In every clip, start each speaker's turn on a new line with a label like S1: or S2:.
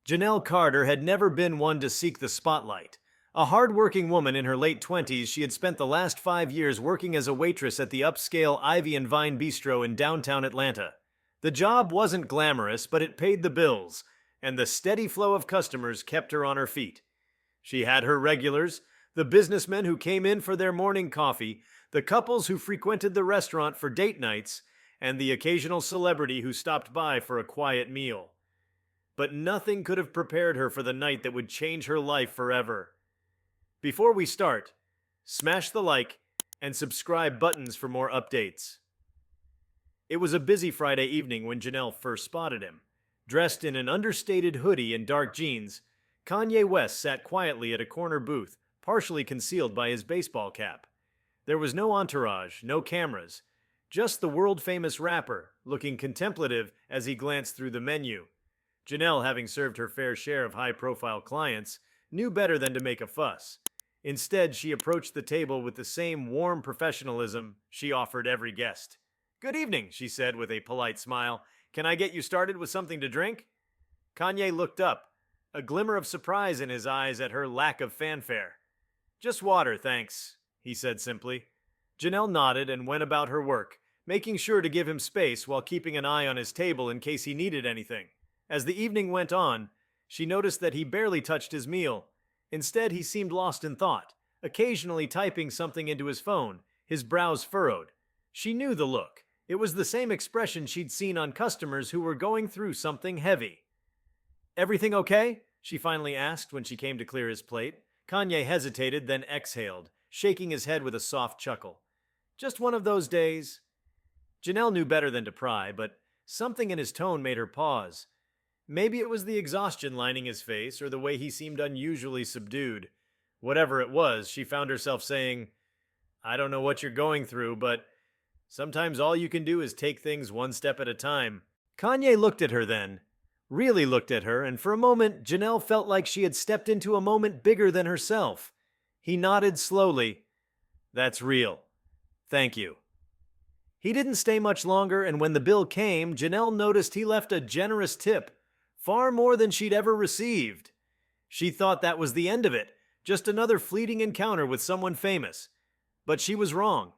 S1: Janelle Carter had never been one to seek the spotlight. A hard-working woman in her late 20s, she had spent the last 5 years working as a waitress at the upscale Ivy and Vine Bistro in downtown Atlanta. The job wasn't glamorous, but it paid the bills, and the steady flow of customers kept her on her feet. She had her regulars, the businessmen who came in for their morning coffee, the couples who frequented the restaurant for date nights, and the occasional celebrity who stopped by for a quiet meal. But nothing could have prepared her for the night that would change her life forever. Before we start, smash the like and subscribe buttons for more updates. It was a busy Friday evening when Janelle first spotted him. Dressed in an understated hoodie and dark jeans, Kanye West sat quietly at a corner booth, partially concealed by his baseball cap. There was no entourage, no cameras, just the world-famous rapper, looking contemplative as he glanced through the menu. Janelle, having served her fair share of high-profile clients, knew better than to make a fuss. Instead, she approached the table with the same warm professionalism she offered every guest. "Good evening," she said with a polite smile. "Can I get you started with something to drink?" Kanye looked up, a glimmer of surprise in his eyes at her lack of fanfare. "Just water, thanks," he said simply. Janelle nodded and went about her work, making sure to give him space while keeping an eye on his table in case he needed anything. As the evening went on, she noticed that he barely touched his meal. Instead, he seemed lost in thought, occasionally typing something into his phone, his brows furrowed. She knew the look. It was the same expression she'd seen on customers who were going through something heavy. "Everything okay?" she finally asked when she came to clear his plate. Kanye hesitated, then exhaled, shaking his head with a soft chuckle. "Just one of those days." Janelle knew better than to pry, but something in his tone made her pause. Maybe it was the exhaustion lining his face or the way he seemed unusually subdued. Whatever it was, she found herself saying, "I don't know what you're going through, but sometimes all you can do is take things one step at a time." Kanye looked at her then, really looked at her, and for a moment, Janelle felt like she had stepped into a moment bigger than herself. He nodded slowly. "That's real. Thank you." He didn't stay much longer, and when the bill came, Janelle noticed he left a generous tip. Far more than she'd ever received. She thought that was the end of it, just another fleeting encounter with someone famous. But she was wrong.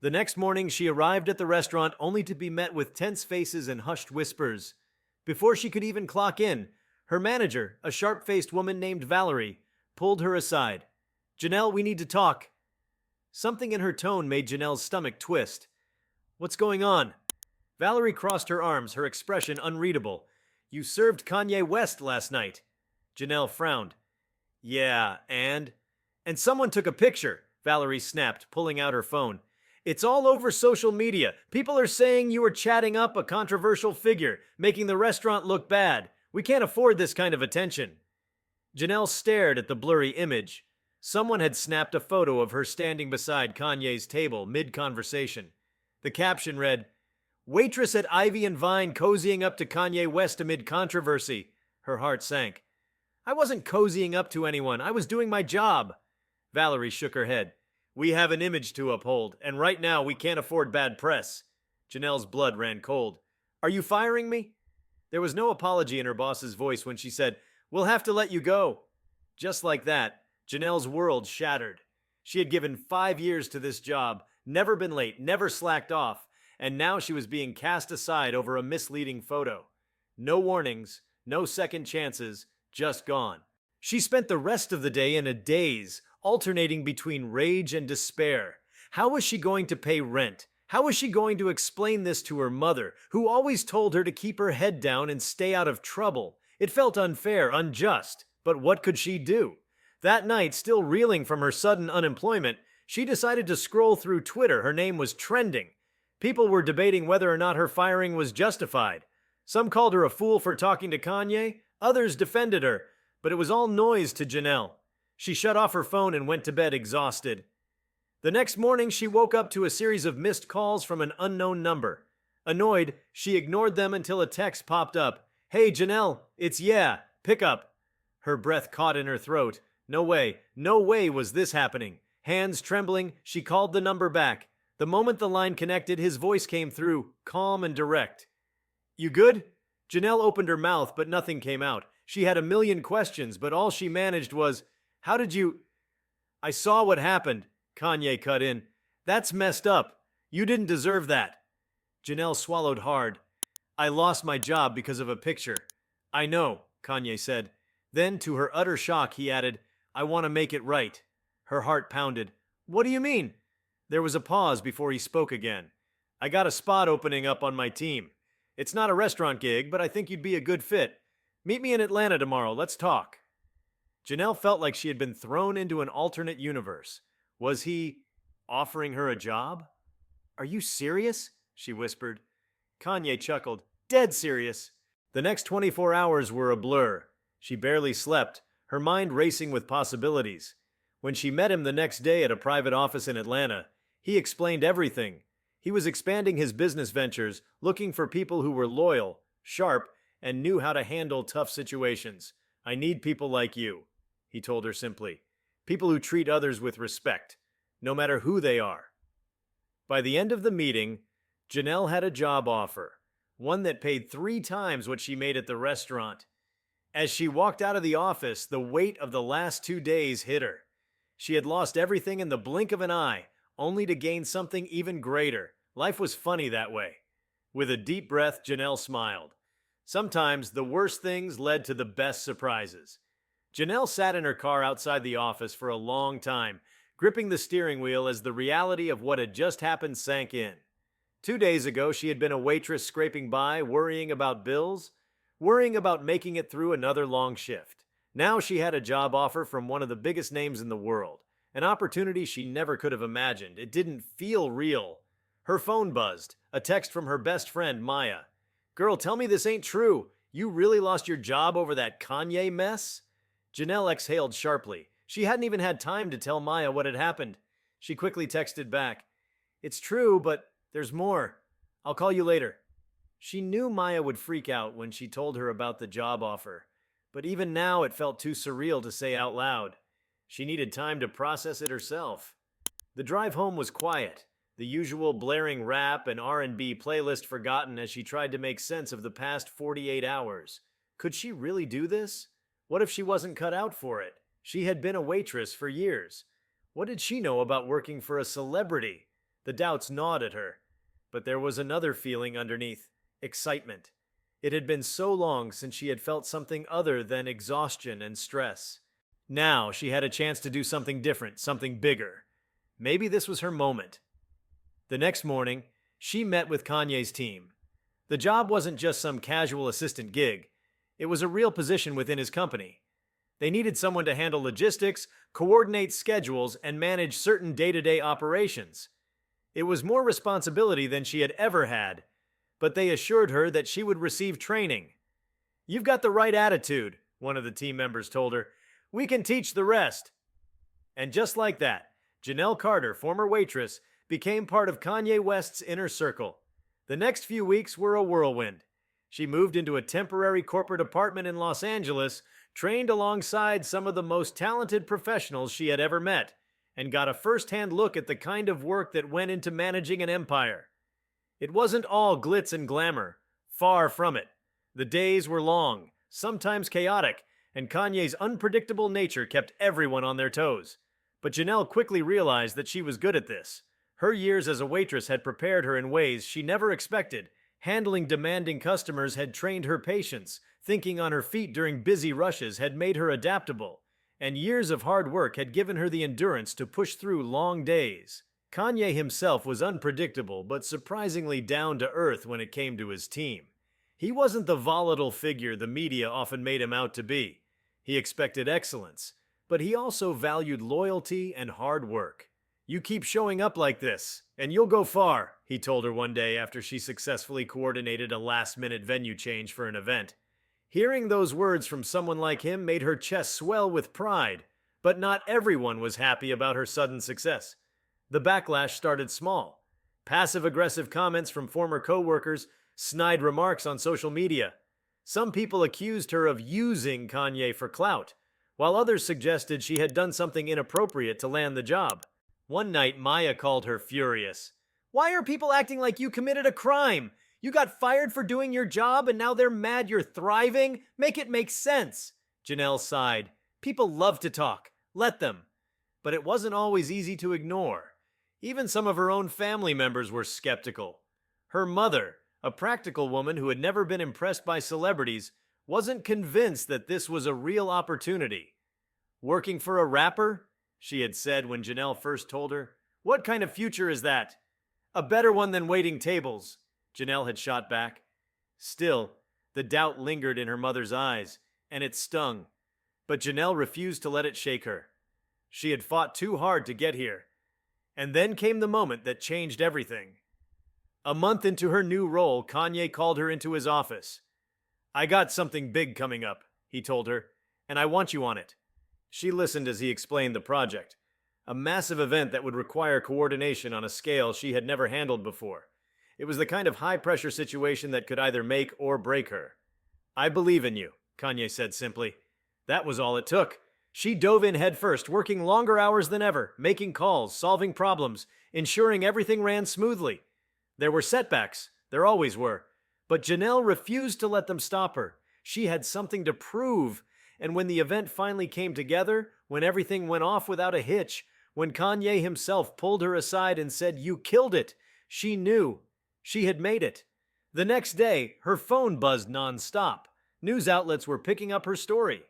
S1: The next morning, she arrived at the restaurant only to be met with tense faces and hushed whispers. Before she could even clock in, her manager, a sharp-faced woman named Valerie, pulled her aside. "Janelle, we need to talk." Something in her tone made Janelle's stomach twist. "What's going on?" Valerie crossed her arms, her expression unreadable. "You served Kanye West last night." Janelle frowned. "Yeah, and?" "And someone took a picture," Valerie snapped, pulling out her phone. "It's all over social media. People are saying you were chatting up a controversial figure, making the restaurant look bad. We can't afford this kind of attention." Janelle stared at the blurry image. Someone had snapped a photo of her standing beside Kanye's table, mid-conversation. The caption read, "Waitress at Ivy and Vine cozying up to Kanye West amid controversy." Her heart sank. "I wasn't cozying up to anyone. I was doing my job." Valerie shook her head. "We have an image to uphold, and right now we can't afford bad press." Janelle's blood ran cold. "Are you firing me?" There was no apology in her boss's voice when she said, "We'll have to let you go." Just like that, Janelle's world shattered. She had given 5 years to this job, never been late, never slacked off, and now she was being cast aside over a misleading photo. No warnings, no second chances, just gone. She spent the rest of the day in a daze, alternating between rage and despair. How was she going to pay rent? How was she going to explain this to her mother, who always told her to keep her head down and stay out of trouble? It felt unfair, unjust, but what could she do? That night, still reeling from her sudden unemployment, she decided to scroll through Twitter. Her name was trending. People were debating whether or not her firing was justified. Some called her a fool for talking to Kanye, others defended her, but it was all noise to Janelle. She shut off her phone and went to bed exhausted. The next morning, she woke up to a series of missed calls from an unknown number. Annoyed, she ignored them until a text popped up. "Hey, Janelle, it's yeah, pick up." Her breath caught in her throat. No way was this happening. Hands trembling, she called the number back. The moment the line connected, his voice came through, calm and direct. "You good?" Janelle opened her mouth, but nothing came out. She had a million questions, but all she managed was, "How did you—" "I saw what happened," Kanye cut in. "That's messed up. You didn't deserve that." Janelle swallowed hard. "I lost my job because of a picture." "I know," Kanye said. Then, to her utter shock, he added, "I want to make it right." Her heart pounded. "What do you mean?" There was a pause before he spoke again. "I got a spot opening up on my team. It's not a restaurant gig, but I think you'd be a good fit. Meet me in Atlanta tomorrow. Let's talk." Janelle felt like she had been thrown into an alternate universe. Was he offering her a job? "Are you serious?" she whispered. Kanye chuckled. "Dead serious." The next 24 hours were a blur. She barely slept, her mind racing with possibilities. When she met him the next day at a private office in Atlanta, he explained everything. He was expanding his business ventures, looking for people who were loyal, sharp, and knew how to handle tough situations. "I need people like you," he told her simply. "People who treat others with respect, no matter who they are." By the end of the meeting, Janelle had a job offer, one that paid 3 times what she made at the restaurant. As she walked out of the office, the weight of the last 2 days hit her. She had lost everything in the blink of an eye, only to gain something even greater. Life was funny that way. With a deep breath, Janelle smiled. Sometimes the worst things led to the best surprises. Janelle sat in her car outside the office for a long time, gripping the steering wheel as the reality of what had just happened sank in. 2 days ago, she had been a waitress scraping by, worrying about bills, worrying about making it through another long shift. Now she had a job offer from one of the biggest names in the world, an opportunity she never could have imagined. It didn't feel real. Her phone buzzed, a text from her best friend, Maya. "Girl, tell me this ain't true. You really lost your job over that Kanye mess?" Janelle exhaled sharply. She hadn't even had time to tell Maya what had happened. She quickly texted back, "It's true, but there's more. I'll call you later." She knew Maya would freak out when she told her about the job offer, but even now it felt too surreal to say out loud. She needed time to process it herself. The drive home was quiet, the usual blaring rap and R&B playlist forgotten as she tried to make sense of the past 48 hours. Could she really do this? What if she wasn't cut out for it? She had been a waitress for years. What did she know about working for a celebrity? The doubts gnawed at her. But there was another feeling underneath: excitement. It had been so long since she had felt something other than exhaustion and stress. Now she had a chance to do something different, something bigger. Maybe this was her moment. The next morning, she met with Kanye's team. The job wasn't just some casual assistant gig. It was a real position within his company. They needed someone to handle logistics, coordinate schedules, and manage certain day-to-day operations. It was more responsibility than she had ever had, but they assured her that she would receive training. "You've got the right attitude," one of the team members told her. "We can teach the rest." And just like that, Janelle Carter, former waitress, became part of Kanye West's inner circle. The next few weeks were a whirlwind. She moved into a temporary corporate apartment in Los Angeles, trained alongside some of the most talented professionals she had ever met, and got a first-hand look at the kind of work that went into managing an empire. It wasn't all glitz and glamour. Far from it. The days were long, sometimes chaotic, and Kanye's unpredictable nature kept everyone on their toes. But Janelle quickly realized that she was good at this. Her years as a waitress had prepared her in ways she never expected. Handling demanding customers had trained her patience. Thinking on her feet during busy rushes had made her adaptable. And years of hard work had given her the endurance to push through long days. Kanye himself was unpredictable, but surprisingly down to earth when it came to his team. He wasn't the volatile figure the media often made him out to be. He expected excellence, but he also valued loyalty and hard work. "You keep showing up like this, and you'll go far," he told her one day after she successfully coordinated a last-minute venue change for an event. Hearing those words from someone like him made her chest swell with pride, but not everyone was happy about her sudden success. The backlash started small. Passive-aggressive comments from former co-workers, snide remarks on social media. Some people accused her of using Kanye for clout, while others suggested she had done something inappropriate to land the job. One night, Maya called her furious. "Why are people acting like you committed a crime? You got fired for doing your job and now they're mad you're thriving? Make it make sense. Janelle sighed. People love to talk. Let them. But it wasn't always easy to ignore. Even some of her own family members were skeptical. Her mother, a practical woman who had never been impressed by celebrities, wasn't convinced that this was a real opportunity. Working for a rapper? She had said when Janelle first told her. What kind of future is that? A better one than waiting tables, Janelle had shot back. Still, the doubt lingered in her mother's eyes, and it stung. But Janelle refused to let it shake her. She had fought too hard to get here. And then came the moment that changed everything. A month into her new role, Kanye called her into his office. I got something big coming up, he told her, and I want you on it. She listened as he explained the project, a massive event that would require coordination on a scale she had never handled before. It was the kind of high-pressure situation that could either make or break her. I believe in you, Kanye said simply. That was all it took. She dove in headfirst, working longer hours than ever, making calls, solving problems, ensuring everything ran smoothly. There were setbacks, there always were, but Janelle refused to let them stop her. She had something to prove, and when the event finally came together, when everything went off without a hitch, when Kanye himself pulled her aside and said, "You killed it," she knew. She had made it. The next day, her phone buzzed non-stop. News outlets were picking up her story.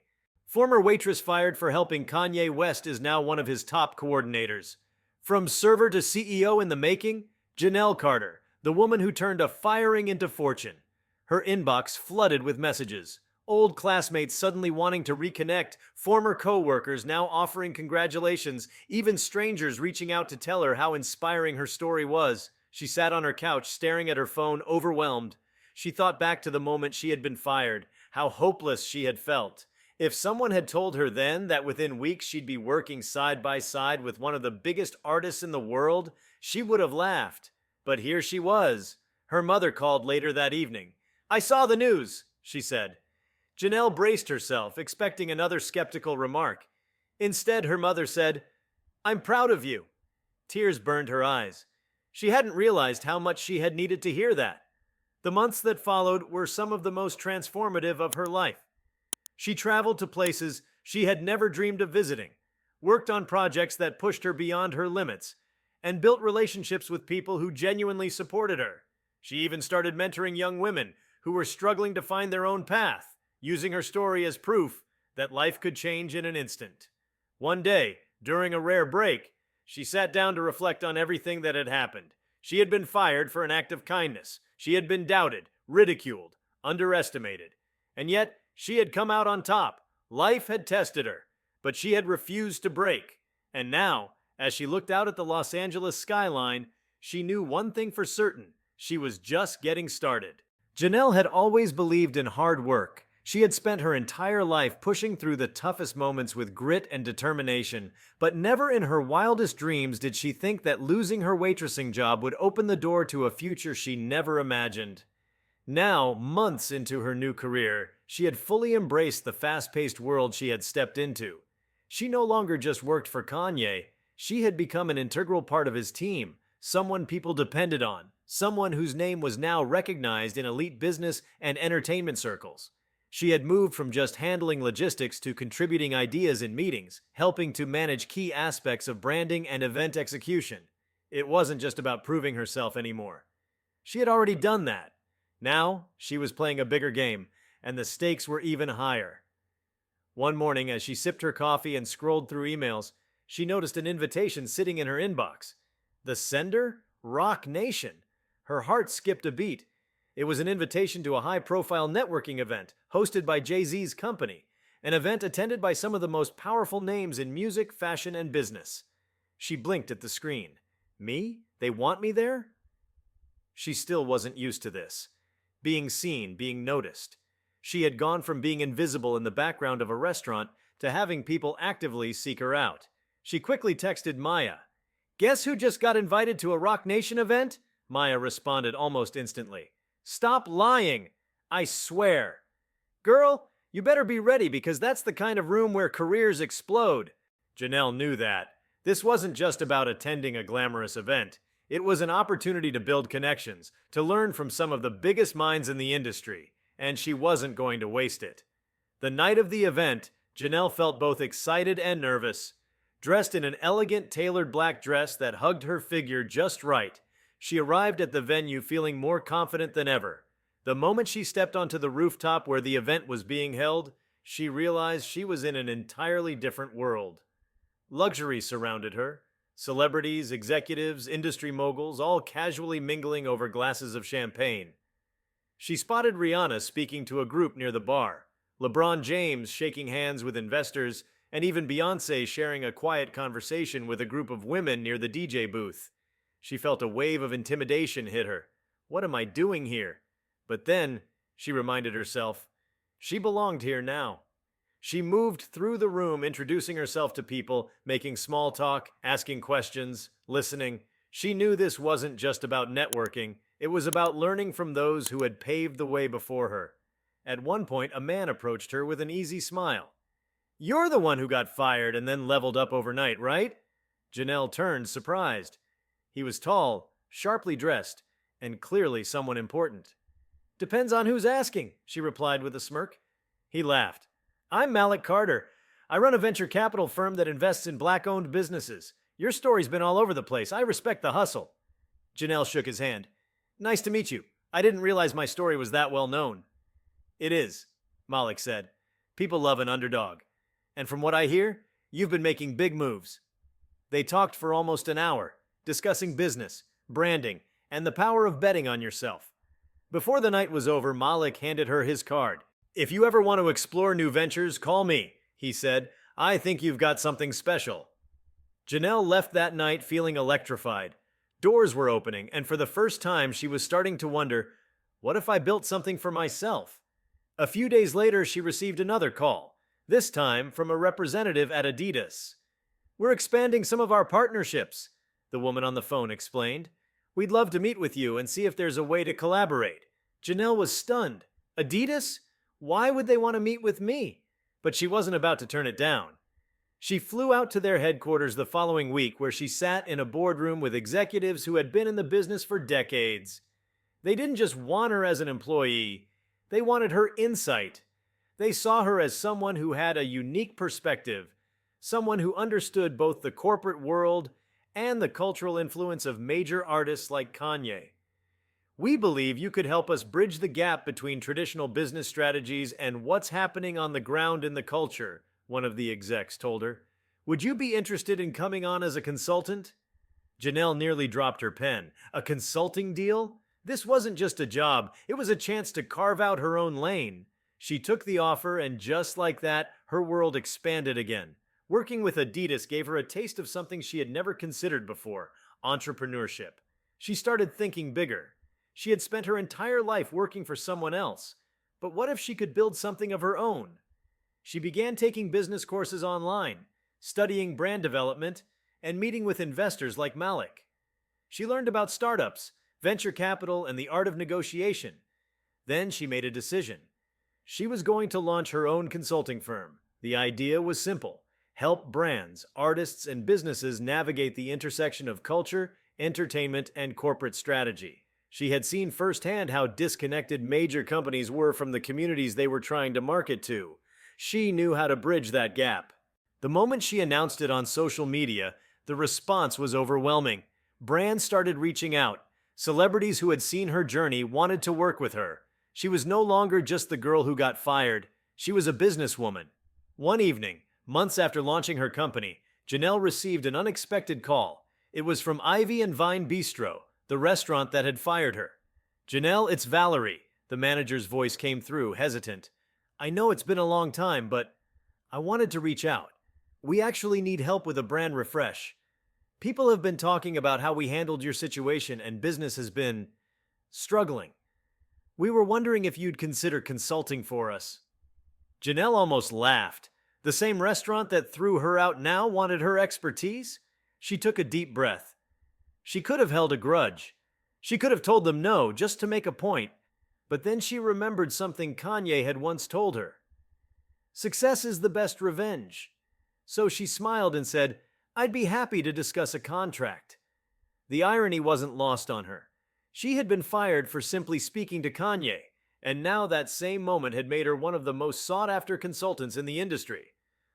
S1: Former Waitress fired for helping Kanye West is now one of his top coordinators. From server to CEO in the making, Janelle Carter, the woman who turned a firing into fortune. Her inbox flooded with messages. Old classmates suddenly wanting to reconnect, former co-workers now offering congratulations, even strangers reaching out to tell her how inspiring her story was. She sat on her couch, staring at her phone, overwhelmed. She thought back to the moment she had been fired, how hopeless she had felt. If someone had told her then that within weeks she'd be working side by side with one of the biggest artists in the world, she would have laughed. But here she was. Her mother called later that evening. I saw the news, she said. Janelle braced herself, expecting another skeptical remark. Instead, her mother said, I'm proud of you. Tears burned her eyes. She hadn't realized how much she had needed to hear that. The months that followed were some of the most transformative of her life. She traveled to places she had never dreamed of visiting, worked on projects that pushed her beyond her limits, and built relationships with people who genuinely supported her. She even started mentoring young women who were struggling to find their own path, using her story as proof that life could change in an instant. One day, during a rare break, she sat down to reflect on everything that had happened. She had been fired for an act of kindness. She had been doubted, ridiculed, underestimated. And yet, she had come out on top. Life had tested her, but she had refused to break. And now, as she looked out at the Los Angeles skyline, she knew one thing for certain. She was just getting started. Janelle had always believed in hard work. She had spent her entire life pushing through the toughest moments with grit and determination, but never in her wildest dreams did she think that losing her waitressing job would open the door to a future she never imagined. Now, months into her new career, she had fully embraced the fast-paced world she had stepped into. She no longer just worked for Kanye. She had become an integral part of his team, someone people depended on, someone whose name was now recognized in elite business and entertainment circles. She had moved from just handling logistics to contributing ideas in meetings, helping to manage key aspects of branding and event execution. It wasn't just about proving herself anymore. She had already done that. Now, she was playing a bigger game, and the stakes were even higher. One morning, as she sipped her coffee and scrolled through emails, she noticed an invitation sitting in her inbox. The sender? Rock Nation. Her heart skipped a beat. It was an invitation to a high-profile networking event hosted by Jay-Z's company, an event attended by some of the most powerful names in music, fashion, and business. She blinked at the screen. Me? They want me there? She still wasn't used to this. Being seen, being noticed. She had gone from being invisible in the background of a restaurant to having people actively seek her out. She quickly texted Maya. Guess who just got invited to a Rock Nation event? Maya responded almost instantly. Stop lying. I swear. Girl, you better be ready because that's the kind of room where careers explode. Janelle knew that. This wasn't just about attending a glamorous event. It was an opportunity to build connections, to learn from some of the biggest minds in the industry, and she wasn't going to waste it. The night of the event, Janelle felt both excited and nervous. Dressed in an elegant, tailored black dress that hugged her figure just right, she arrived at the venue feeling more confident than ever. The moment she stepped onto the rooftop where the event was being held, she realized she was in an entirely different world. Luxury surrounded her. Celebrities, executives, industry moguls, all casually mingling over glasses of champagne. She spotted Rihanna speaking to a group near the bar, LeBron James shaking hands with investors, and even Beyoncé sharing a quiet conversation with a group of women near the DJ booth. She felt a wave of intimidation hit her. What am I doing here? But then, she reminded herself, she belonged here now. She moved through the room, introducing herself to people, making small talk, asking questions, listening. She knew this wasn't just about networking, it was about learning from those who had paved the way before her. At one point, a man approached her with an easy smile. "You're the one who got fired and then leveled up overnight, right?" Janelle turned, surprised. He was tall, sharply dressed, and clearly someone important. "Depends on who's asking," she replied with a smirk. He laughed. "I'm Malik Carter. I run a venture capital firm that invests in black-owned businesses. Your story's been all over the place. I respect the hustle." Janelle shook his hand. "Nice to meet you. I didn't realize my story was that well known." "It is," Malik said. "People love an underdog. And from what I hear, you've been making big moves." They talked for almost an hour, discussing business, branding, and the power of betting on yourself. Before the night was over, Malik handed her his card. "If you ever want to explore new ventures, call me," he said. "I think you've got something special." Janelle left that night feeling electrified. Doors were opening, and for the first time she was starting to wonder, what if I built something for myself? A few days later, she received another call, this time from a representative at Adidas. "We're expanding some of our partnerships," the woman on the phone explained. "We'd love to meet with you and see if there's a way to collaborate." Janelle was stunned. Adidas? Why would they want to meet with me? But she wasn't about to turn it down. She flew out to their headquarters the following week, where she sat in a boardroom with executives who had been in the business for decades. They didn't just want her as an employee, they wanted her insight. They saw her as someone who had a unique perspective, someone who understood both the corporate world and the cultural influence of major artists like Kanye. "We believe you could help us bridge the gap between traditional business strategies and what's happening on the ground in the culture," one of the execs told her. "Would you be interested in coming on as a consultant?" Janelle nearly dropped her pen. A consulting deal? This wasn't just a job, it was a chance to carve out her own lane. She took the offer, and just like that, her world expanded again. Working with Adidas gave her a taste of something she had never considered before: entrepreneurship. She started thinking bigger. She had spent her entire life working for someone else. But what if she could build something of her own? She began taking business courses online, studying brand development, and meeting with investors like Malik. She learned about startups, venture capital, and the art of negotiation. Then she made a decision. She was going to launch her own consulting firm. The idea was simple: help brands, artists, and businesses navigate the intersection of culture, entertainment, and corporate strategy. She had seen firsthand how disconnected major companies were from the communities they were trying to market to. She knew how to bridge that gap. The moment she announced it on social media, the response was overwhelming. Brands started reaching out. Celebrities who had seen her journey wanted to work with her. She was no longer just the girl who got fired. She was a businesswoman. One evening, months after launching her company, Janelle received an unexpected call. It was from Ivy and Vine Bistro, the restaurant that had fired her. "Janelle, it's Valerie," the manager's voice came through, hesitant. "I know it's been a long time, but I wanted to reach out. We actually need help with a brand refresh. People have been talking about how we handled your situation, and business has been struggling. We were wondering if you'd consider consulting for us." Janelle almost laughed. The same restaurant that threw her out now wanted her expertise? She took a deep breath. She could have held a grudge. She could have told them no, just to make a point. But then she remembered something Kanye had once told her. "Success is the best revenge." So she smiled and said, "I'd be happy to discuss a contract." The irony wasn't lost on her. She had been fired for simply speaking to Kanye, and now that same moment had made her one of the most sought after consultants in the industry.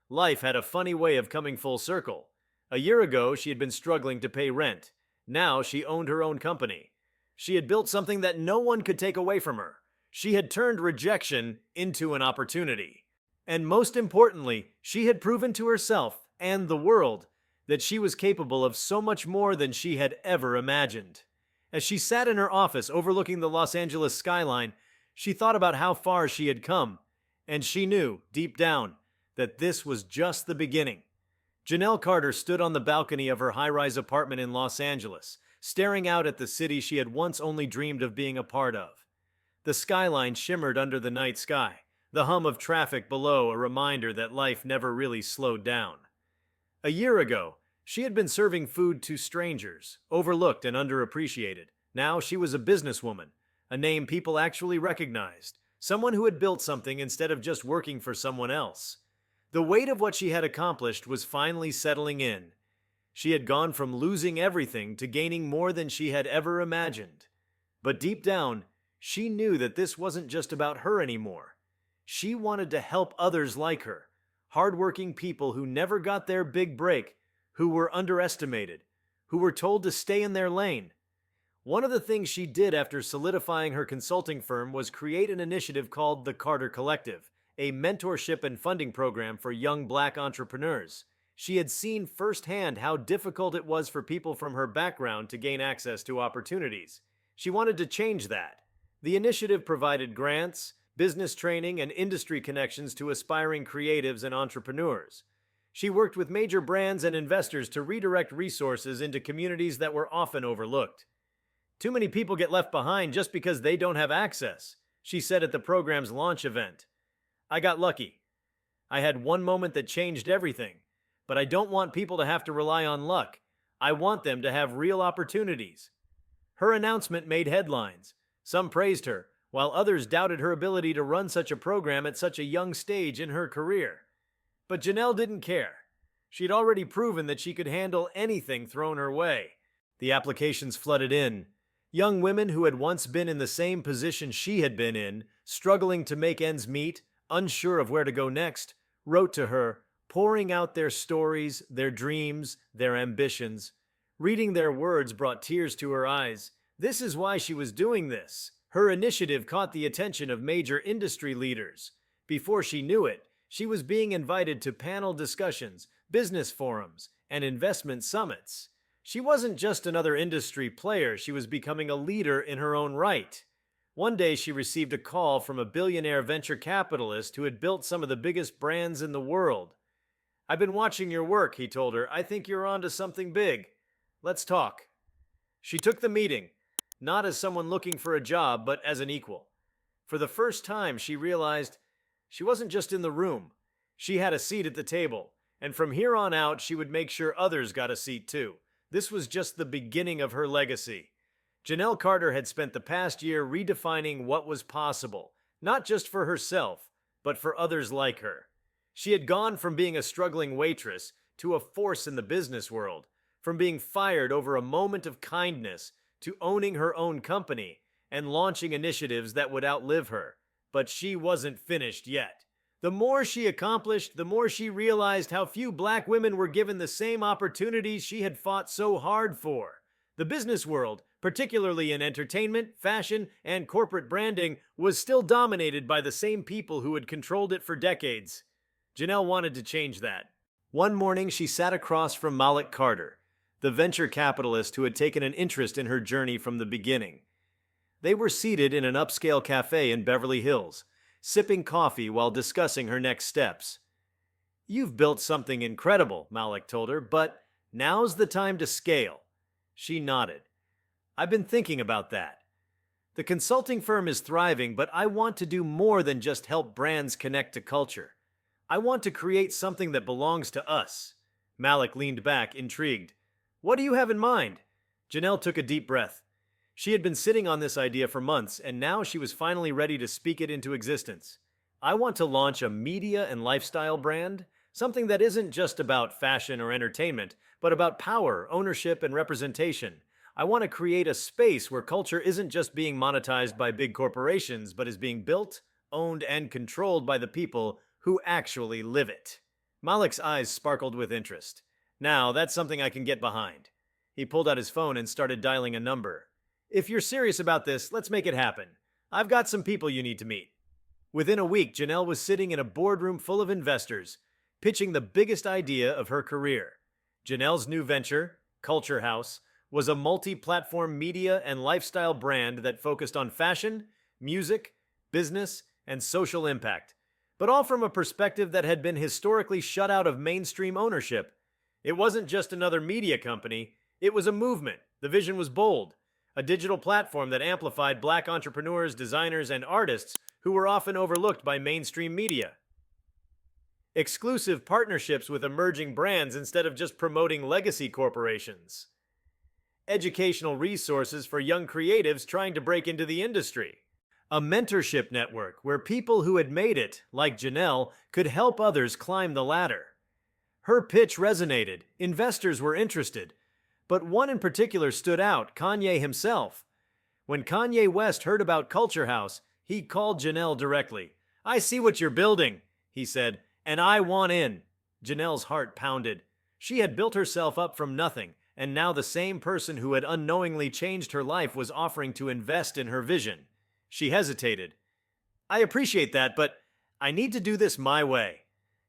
S1: Life had a funny way of coming full circle. A year ago, she had been struggling to pay rent. Now she owned her own company. She had built something that no one could take away from her. She had turned rejection into an opportunity. And most importantly, she had proven to herself and the world that she was capable of so much more than she had ever imagined. As she sat in her office overlooking the Los Angeles skyline, she thought about how far she had come, and she knew, deep down, that this was just the beginning. Janelle Carter stood on the balcony of her high-rise apartment in Los Angeles, staring out at the city she had once only dreamed of being a part of. The skyline shimmered under the night sky, the hum of traffic below a reminder that life never really slowed down. A year ago, she had been serving food to strangers, overlooked and underappreciated. Now she was a businesswoman, a name people actually recognized, someone who had built something instead of just working for someone else. The weight of what she had accomplished was finally settling in. She had gone from losing everything to gaining more than she had ever imagined. But deep down, she knew that this wasn't just about her anymore. She wanted to help others like her, hardworking people who never got their big break, who were underestimated, who were told to stay in their lane. One of the things she did after solidifying her consulting firm was create an initiative called the Carter Collective, a mentorship and funding program for young Black entrepreneurs. She had seen firsthand how difficult it was for people from her background to gain access to opportunities. She wanted to change that. The initiative provided grants, business training, and industry connections to aspiring creatives and entrepreneurs. She worked with major brands and investors to redirect resources into communities that were often overlooked. "Too many people get left behind just because they don't have access," she said at the program's launch event. "I got lucky. I had one moment that changed everything, but I don't want people to have to rely on luck. I want them to have real opportunities." Her announcement made headlines. Some praised her, while others doubted her ability to run such a program at such a young stage in her career. But Janelle didn't care. She'd already proven that she could handle anything thrown her way. The applications flooded in. Young women who had once been in the same position she had been in, struggling to make ends meet, unsure of where to go next, wrote to her, pouring out their stories, their dreams, their ambitions. Reading their words brought tears to her eyes. This is why she was doing this. Her initiative caught the attention of major industry leaders. Before she knew it, she was being invited to panel discussions, business forums, and investment summits. She wasn't just another industry player, she was becoming a leader in her own right. One day she received a call from a billionaire venture capitalist who had built some of the biggest brands in the world. "I've been watching your work," he told her. "I think you're onto something big. Let's talk." She took the meeting, not as someone looking for a job, but as an equal. For the first time, she realized she wasn't just in the room. She had a seat at the table, and from here on out, she would make sure others got a seat too. This was just the beginning of her legacy. Janelle Carter had spent the past year redefining what was possible, not just for herself, but for others like her. She had gone from being a struggling waitress to a force in the business world, from being fired over a moment of kindness to owning her own company and launching initiatives that would outlive her. But she wasn't finished yet. The more she accomplished, the more she realized how few Black women were given the same opportunities she had fought so hard for. The business world, particularly in entertainment, fashion, and corporate branding, was still dominated by the same people who had controlled it for decades. Janelle wanted to change that. One morning, she sat across from Malik Carter, the venture capitalist who had taken an interest in her journey from the beginning. They were seated in an upscale cafe in Beverly Hills, sipping coffee while discussing her next steps. "You've built something incredible," Malik told her, "but now's the time to scale." She nodded. "I've been thinking about that. The consulting firm is thriving, but I want to do more than just help brands connect to culture. I want to create something that belongs to us." Malik leaned back, intrigued. "What do you have in mind?" Janelle took a deep breath. She had been sitting on this idea for months, and now she was finally ready to speak it into existence. "I want to launch a media and lifestyle brand, something that isn't just about fashion or entertainment, but about power, ownership, and representation. I want to create a space where culture isn't just being monetized by big corporations, but is being built, owned, and controlled by the people who actually live it. Malik's eyes sparkled with interest. Now, that's something I can get behind. He pulled out his phone and started dialing a number. If you're serious about this, let's make it happen. I've got some people you need to meet. Within a week, Janelle was sitting in a boardroom full of investors, pitching the biggest idea of her career. Janelle's new venture, Culture House, was a multi-platform media and lifestyle brand that focused on fashion, music, business, and social impact, but all from a perspective that had been historically shut out of mainstream ownership. It wasn't just another media company, it was a movement. The vision was bold, a digital platform that amplified Black entrepreneurs, designers, and artists who were often overlooked by mainstream media. Exclusive partnerships with emerging brands instead of just promoting legacy corporations. Educational resources for young creatives trying to break into the industry. A mentorship network where people who had made it, like Janelle, could help others climb the ladder. Her pitch resonated, investors were interested, but one in particular stood out, Kanye himself. When Kanye West heard about Culture House, he called Janelle directly. "I see what you're building," he said, "and I want in." Janelle's heart pounded. She had built herself up from nothing, and now the same person who had unknowingly changed her life was offering to invest in her vision. She hesitated. "I appreciate that, but I need to do this my way."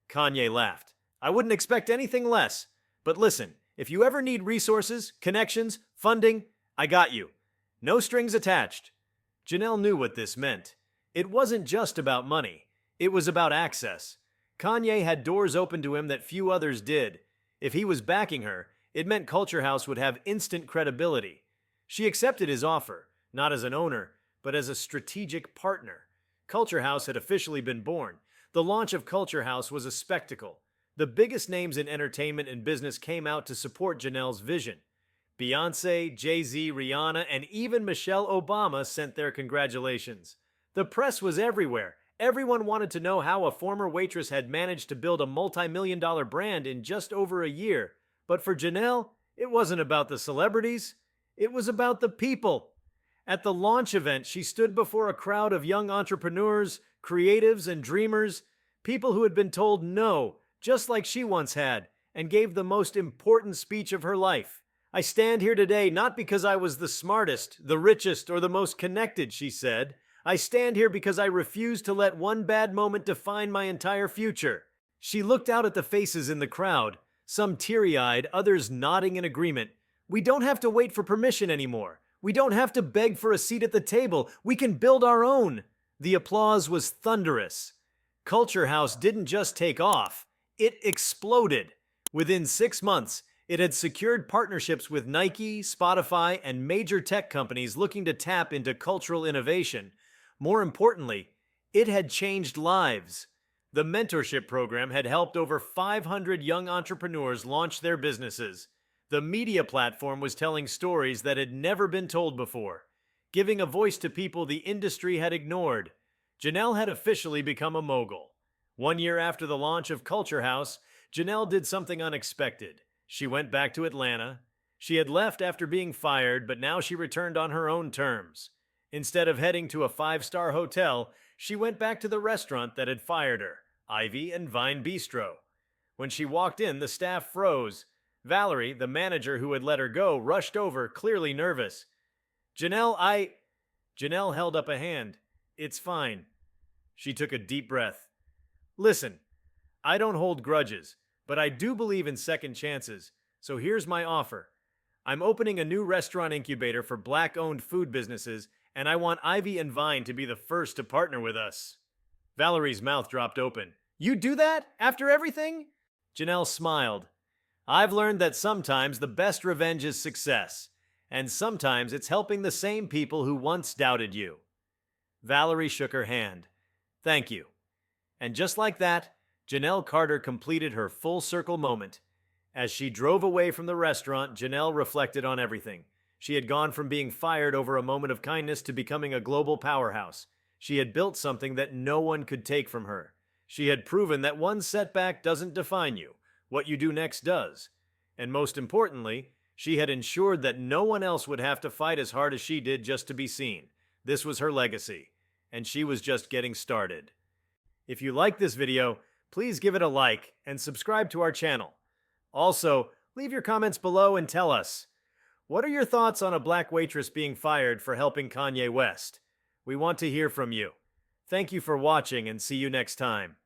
S1: Kanye laughed. "I wouldn't expect anything less. But listen, if you ever need resources, connections, funding, I got you. No strings attached." Janelle knew what this meant. It wasn't just about money. It was about access. Kanye had doors open to him that few others did. If he was backing her, it meant Culture House would have instant credibility. She accepted his offer, not as an owner, but as a strategic partner. Culture House had officially been born. The launch of Culture House was a spectacle. The biggest names in entertainment and business came out to support Janelle's vision. Beyoncé, Jay-Z, Rihanna, and even Michelle Obama sent their congratulations. The press was everywhere. Everyone wanted to know how a former waitress had managed to build a multi-million-dollar brand in just over a year. But for Janelle, it wasn't about the celebrities. It was about the people. At the launch event, she stood before a crowd of young entrepreneurs, creatives, and dreamers, people who had been told no, just like she once had, and gave the most important speech of her life. "I stand here today not because I was the smartest, the richest, or the most connected," she said. "I stand here because I refuse to let one bad moment define my entire future." She looked out at the faces in the crowd, some teary-eyed, others nodding in agreement. "We don't have to wait for permission anymore. We don't have to beg for a seat at the table. We can build our own." The applause was thunderous. Culture House didn't just take off. It exploded. Within 6 months, it had secured partnerships with Nike, Spotify, and major tech companies looking to tap into cultural innovation. More importantly, it had changed lives. The mentorship program had helped over 500 young entrepreneurs launch their businesses. The media platform was telling stories that had never been told before, giving a voice to people the industry had ignored. Janelle had officially become a mogul. 1 year after the launch of Culture House, Janelle did something unexpected. She went back to Atlanta. She had left after being fired, but now she returned on her own terms. Instead of heading to a 5-star hotel, she went back to the restaurant that had fired her, Ivy and Vine Bistro. When she walked in, the staff froze. Valerie, the manager who had let her go, rushed over, clearly nervous. Janelle held up a hand. "It's fine." She took a deep breath. "Listen, I don't hold grudges, but I do believe in second chances, so here's my offer. I'm opening a new restaurant incubator for Black-owned food businesses, and I want Ivy and Vine to be the first to partner with us." Valerie's mouth dropped open. "You do that? After everything?" Janelle smiled. "I've learned that sometimes the best revenge is success, and sometimes it's helping the same people who once doubted you." Valerie shook her hand. "Thank you." And just like that, Janelle Carter completed her full circle moment. As she drove away from the restaurant, Janelle reflected on everything. She had gone from being fired over a moment of kindness to becoming a global powerhouse. She had built something that no one could take from her. She had proven that one setback doesn't define you. What you do next does. And most importantly, She had ensured that no one else would have to fight as hard as she did just to be seen. This was her legacy, and she was just getting started. If you like this video, please give it a like and subscribe to our channel. Also, leave your comments below and tell us, what are your thoughts on a black waitress being fired for helping Kanye West? We want to hear from you. Thank you for watching and see you next time.